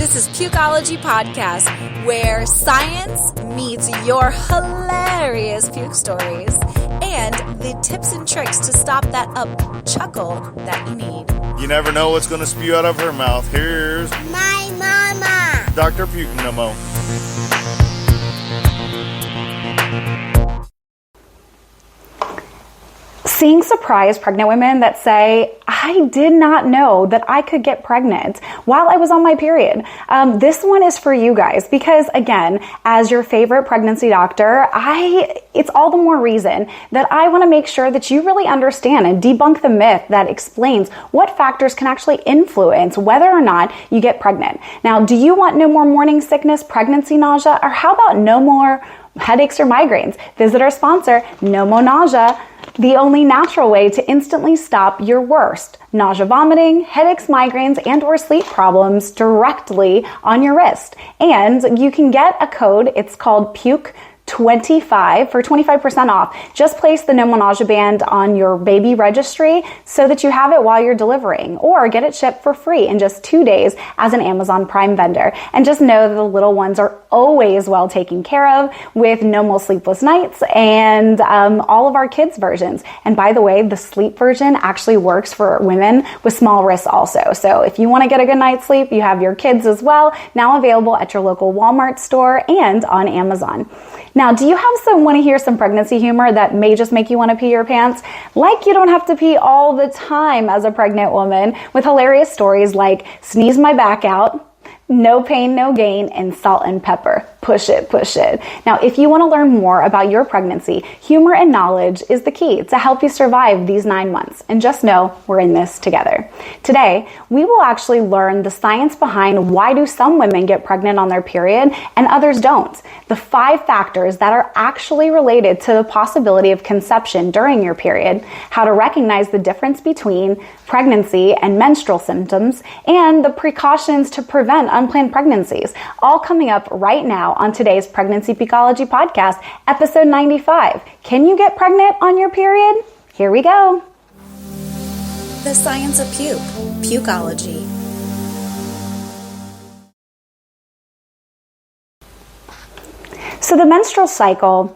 This is Pukeology Podcast, where science meets your hilarious puke stories and the tips and tricks to stop that up-chuckle that you need. You never know what's going to spew out of her mouth. Here's my mama, Dr. Pukeology. Seeing surprised pregnant women that say, I did not know that I could get pregnant while I was on my period. This one is for you guys because, again, as your favorite pregnancy doctor, it's all the more reason that I want to make sure that you really understand and debunk the myth that explains what factors can actually influence whether or not you get pregnant. Now, do you want no more morning sickness, pregnancy nausea, or how about no more headaches or migraines? Visit our sponsor, No Mo Nausea, the only natural way to instantly stop your worst nausea, vomiting, headaches, migraines, and or sleep problems directly on your wrist. And you can get a code. It's called PUKE25 for 25% off. Just place the No Mo Nausea band on your baby registry so that you have it while you're delivering, or get it shipped for free in just 2 days as an Amazon Prime vendor. And just know that the little ones are always well taken care of with no more sleepless nights and all of our kids' versions. And by the way, the sleep version actually works for women with small wrists also. So if you want to get a good night's sleep, you have your kids as well, now available at your local Walmart store and on Amazon. Now, do you want to hear some pregnancy humor that may just make you want to pee your pants? Like you don't have to pee all the time as a pregnant woman, with hilarious stories like sneeze my back out, no pain, no gain, and salt and pepper. Push it, push it. Now, if you want to learn more about your pregnancy, humor and knowledge is the key to help you survive these 9 months. And just know we're in this together. Today, we will actually learn the science behind why do some women get pregnant on their period and others don't. The 5 factors that are actually related to the possibility of conception during your period, how to recognize the difference between pregnancy and menstrual symptoms, and the precautions to prevent unplanned pregnancies, all coming up right now on today's Pregnancy Pukeology Podcast, episode 95. Can you get pregnant on your period? Here we go. The science of pukeology. So the menstrual cycle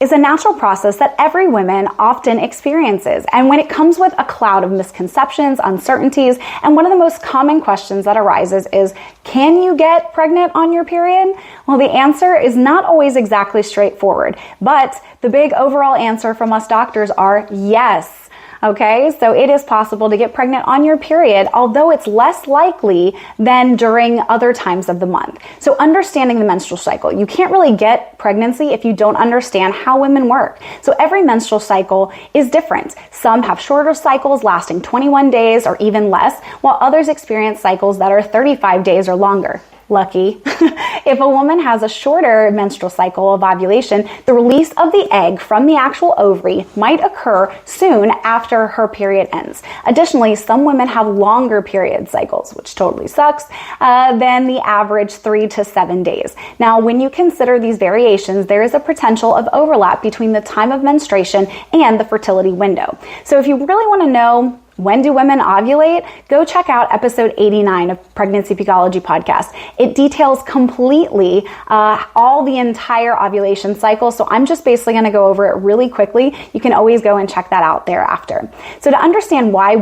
is a natural process that every woman often experiences. And when it comes with a cloud of misconceptions, uncertainties, and one of the most common questions that arises is, can you get pregnant on your period? Well, the answer is not always exactly straightforward, but the big overall answer from us doctors are yes. Okay, so it is possible to get pregnant on your period, although it's less likely than during other times of the month. So understanding the menstrual cycle. You can't really get pregnancy if you don't understand how women work. So every menstrual cycle is different. Some have shorter cycles lasting 21 days or even less, while others experience cycles that are 35 days or longer. Lucky. If a woman has a shorter menstrual cycle of ovulation, the release of the egg from the actual ovary might occur soon after her period ends. Additionally, some women have longer period cycles, which totally sucks, than the average 3 to 7 days. Now, when you consider these variations, there is a potential of overlap between the time of menstruation and the fertility window. So if you really want to know when do women ovulate? Go check out episode 89 of Pregnancy Pukeology Podcast. It details completely all the entire ovulation cycle, so I'm just basically going to go over it really quickly. You can always go and check that out thereafter. So to understand why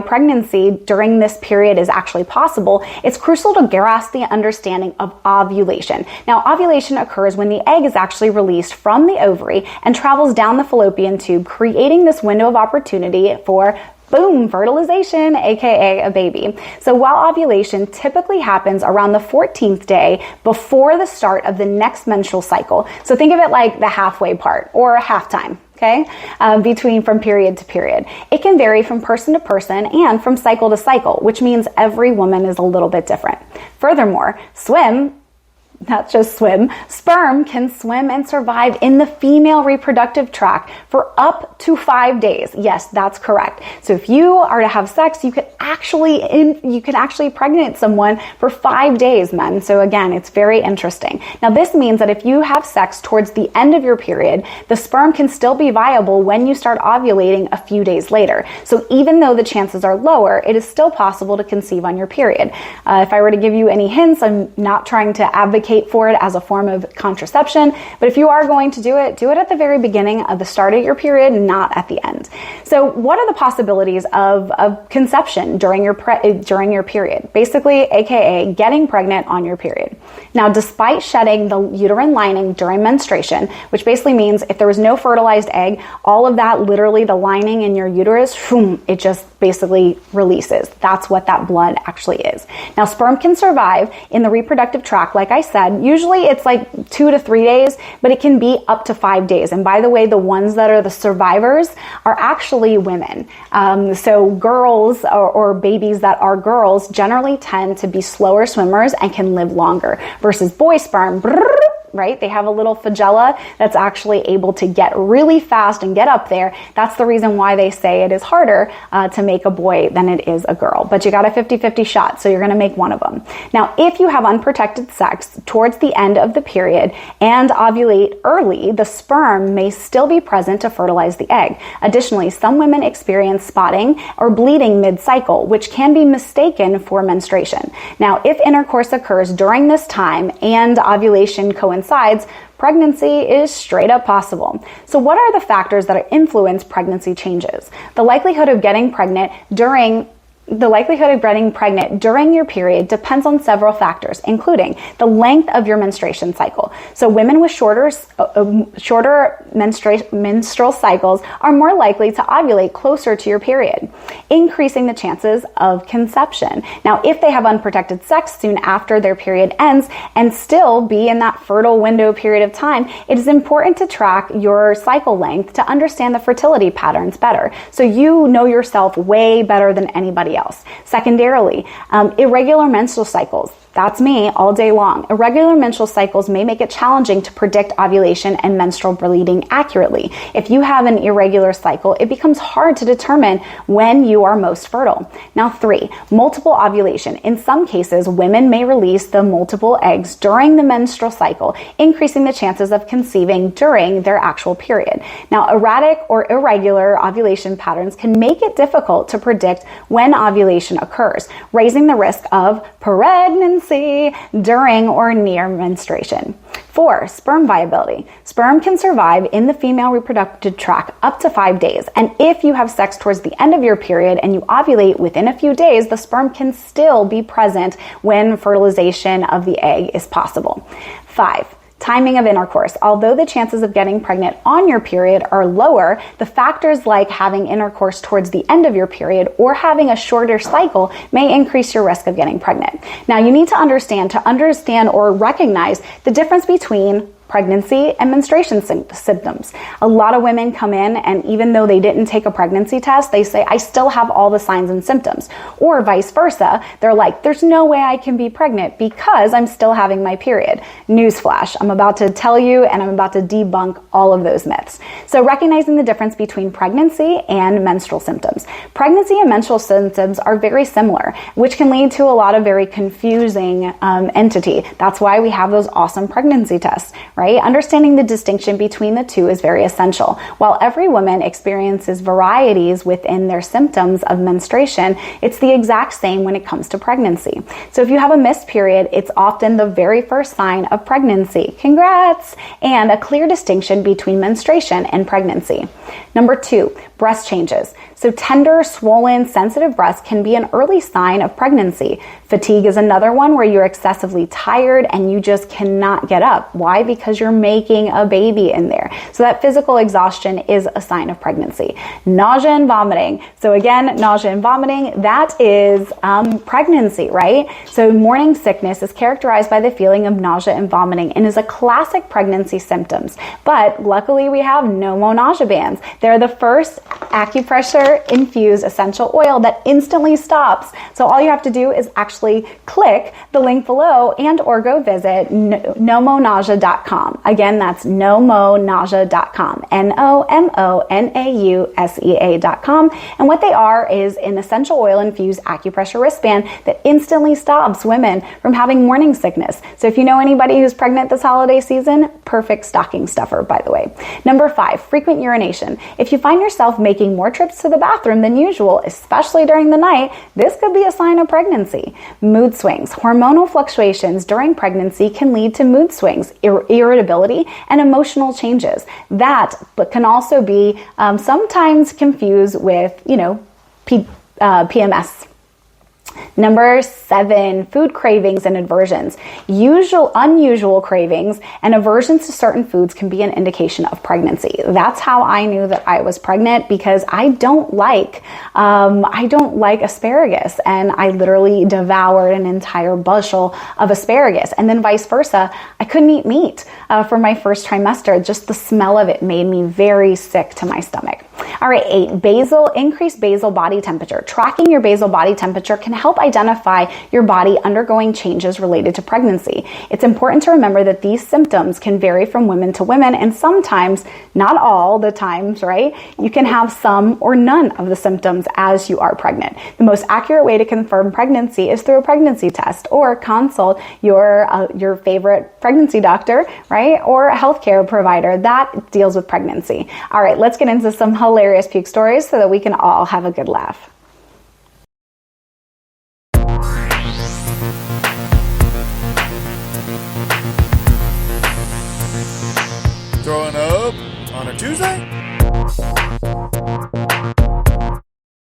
pregnancy during this period is actually possible, it's crucial to grasp the understanding of ovulation. Now, ovulation occurs when the egg is actually released from the ovary and travels down the fallopian tube, creating this window of opportunity for boom, fertilization, aka a baby. So while ovulation typically happens around the 14th day before the start of the next menstrual cycle, so think of it like the halfway part or halftime. Okay, from period to period. It can vary from person to person and from cycle to cycle, which means every woman is a little bit different. Furthermore, not just swim, sperm can swim and survive in the female reproductive tract for up to 5 days. Yes, that's correct. So if you are to have sex, you could you can actually pregnant someone for 5 days, men. So again, it's very interesting. Now, this means that if you have sex towards the end of your period, the sperm can still be viable when you start ovulating a few days later. So even though the chances are lower, it is still possible to conceive on your period. If I were to give you any hints, I'm not trying to advocate for it as a form of contraception, but if you are going to do it at the very beginning of the start of your period, not at the end. So what are the possibilities of conception during your period? Basically, aka getting pregnant on your period. Now, despite shedding the uterine lining during menstruation, which basically means if there was no fertilized egg, all of that, literally the lining in your uterus, it just basically releases. That's what that blood actually is. Now, sperm can survive in the reproductive tract, like I said. Usually it's like 2 to 3 days, but it can be up to 5 days. And by the way, the ones that are the survivors are actually women. So girls or babies that are girls generally tend to be slower swimmers and can live longer versus boy sperm, right? They have a little flagella that's actually able to get really fast and get up there. That's the reason why they say it is harder to make a boy than it is a girl. But you got a 50-50 shot, so you're going to make one of them. Now, if you have unprotected sex towards the end of the period and ovulate early, the sperm may still be present to fertilize the egg. Additionally, some women experience spotting or bleeding mid-cycle, which can be mistaken for menstruation. Now, if intercourse occurs during this time and ovulation coincides, pregnancy is straight up possible. So what are the factors that influence pregnancy changes? The likelihood of getting pregnant during your period depends on several factors, including the length of your menstruation cycle. So women with shorter menstrual cycles are more likely to ovulate closer to your period, increasing the chances of conception. Now, if they have unprotected sex soon after their period ends and still be in that fertile window period of time, it is important to track your cycle length to understand the fertility patterns better, so you know yourself way better than anybody else. Secondarily, irregular menstrual cycles. That's me all day long. Irregular menstrual cycles may make it challenging to predict ovulation and menstrual bleeding accurately. If you have an irregular cycle, it becomes hard to determine when you are most fertile. Now, 3, multiple ovulation. In some cases, women may release the multiple eggs during the menstrual cycle, increasing the chances of conceiving during their actual period. Now, erratic or irregular ovulation patterns can make it difficult to predict when ovulation occurs, raising the risk of pregnancy during or near menstruation. 4, sperm viability. Sperm can survive in the female reproductive tract up to 5 days. And if you have sex towards the end of your period and you ovulate within a few days, the sperm can still be present when fertilization of the egg is possible. 5, timing of intercourse. Although the chances of getting pregnant on your period are lower, the factors like having intercourse towards the end of your period or having a shorter cycle may increase your risk of getting pregnant. Now, you need to understand or recognize the difference between pregnancy and menstruation symptoms. A lot of women come in and even though they didn't take a pregnancy test, they say, I still have all the signs and symptoms. Or vice versa, they're like, there's no way I can be pregnant because I'm still having my period. Newsflash, I'm about to tell you and I'm about to debunk all of those myths. So recognizing the difference between pregnancy and menstrual symptoms. Pregnancy and menstrual symptoms are very similar, which can lead to a lot of very confusing entity. That's why we have those awesome pregnancy tests, right? Understanding the distinction between the two is very essential. While every woman experiences varieties within their symptoms of menstruation, it's the exact same when it comes to pregnancy. So if you have a missed period, it's often the very first sign of pregnancy. Congrats! And a clear distinction between menstruation and pregnancy. Number 2, breast changes. So tender, swollen, sensitive breasts can be an early sign of pregnancy. Fatigue is another one where you're excessively tired and you just cannot get up. Why? Because you're making a baby in there. So that physical exhaustion is a sign of pregnancy. Nausea and vomiting. So again, nausea and vomiting, that is pregnancy, right? So morning sickness is characterized by the feeling of nausea and vomiting and is a classic pregnancy symptoms. But luckily we have no more nausea bands. They're the first acupressure infused essential oil that instantly stops. So all you have to do is actually click the link below and or go visit nomonausea.com. nomonausea.com. Again, that's nomonausea.com. nomonausea.com. And what they are is an essential oil infused acupressure wristband that instantly stops women from having morning sickness. So if you know anybody who's pregnant this holiday season, perfect stocking stuffer, by the way. Number 5, frequent urination. If you find yourself making more trips to the bathroom than usual, especially during the night, this could be a sign of pregnancy. Mood swings. Hormonal fluctuations during pregnancy can lead to mood swings, irritability, and emotional changes. That but can also be sometimes confused with, PMS. Number 7, food cravings and aversions. Unusual cravings and aversions to certain foods can be an indication of pregnancy. That's how I knew that I was pregnant, because I don't like asparagus, and I literally devoured an entire bushel of asparagus. And then vice versa, I couldn't eat meat for my first trimester. Just the smell of it made me very sick to my stomach. All right, 8, increased basal body temperature. Tracking your basal body temperature can help identify your body undergoing changes related to pregnancy. It's important to remember that these symptoms can vary from women to women, and sometimes, not all the times, right? You can have some or none of the symptoms as you are pregnant. The most accurate way to confirm pregnancy is through a pregnancy test, or consult your favorite pregnancy doctor, right? Or a healthcare provider that deals with pregnancy. All right, let's get into some hilarious puke stories so that we can all have a good laugh. Throwing up on a Tuesday?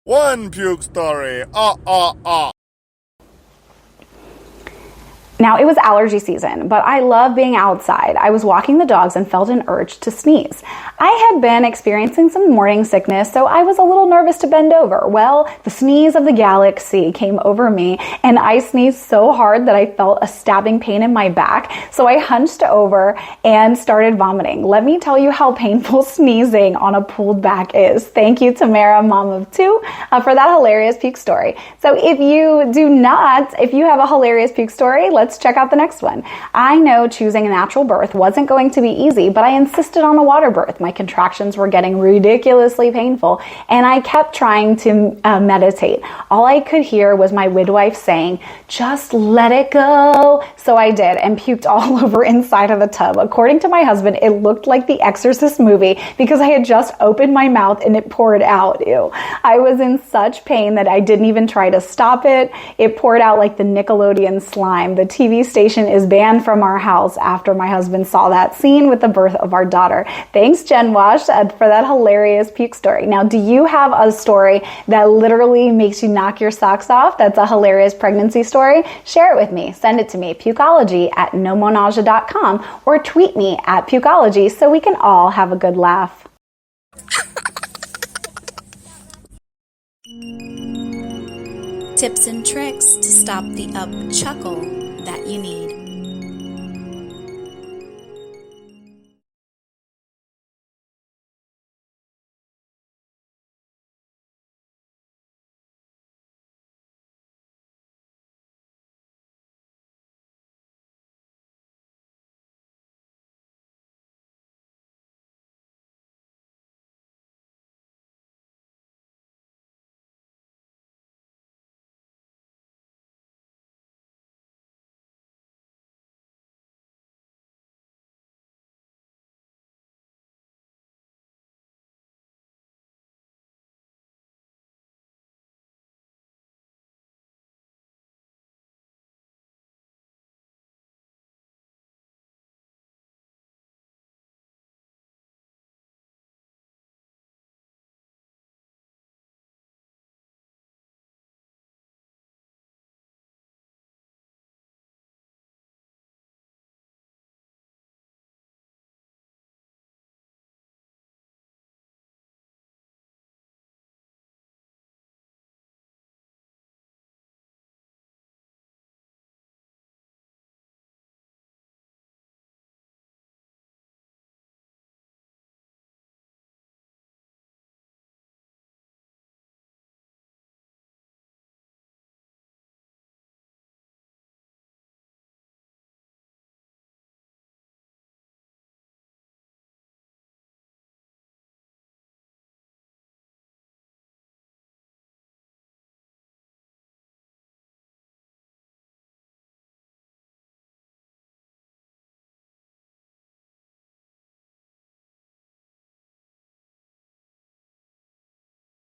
One puke story. Now, it was allergy season, but I love being outside. I was walking the dogs and felt an urge to sneeze. I had been experiencing some morning sickness, so I was a little nervous to bend over. Well, the sneeze of the galaxy came over me, and I sneezed so hard that I felt a stabbing pain in my back. So I hunched over and started vomiting. Let me tell you how painful sneezing on a pulled back is. Thank you, Tamara, mom of 2, for that hilarious puke story. So if you have a hilarious puke story, let's check out the next one. I know choosing a natural birth wasn't going to be easy, but I insisted on a water birth. My contractions were getting ridiculously painful, and I kept trying to meditate. All I could hear was my midwife saying, "Just let it go." So I did, and puked all over inside of the tub. According to my husband, it looked like the Exorcist movie because I had just opened my mouth and it poured out. Ew. I was in such pain that I didn't even try to stop it. It poured out like the Nickelodeon slime. The TV station is banned from our house after my husband saw that scene with the birth of our daughter. Thanks, Jen Wash, for that hilarious puke story. Now, do you have a story that literally makes you knock your socks off? That's a hilarious pregnancy story? Share it with me. Send it to me, pukeology@nomonausea.com, or tweet me at pukeology so we can all have a good laugh. Tips and tricks to stop the up-chuckle that you need.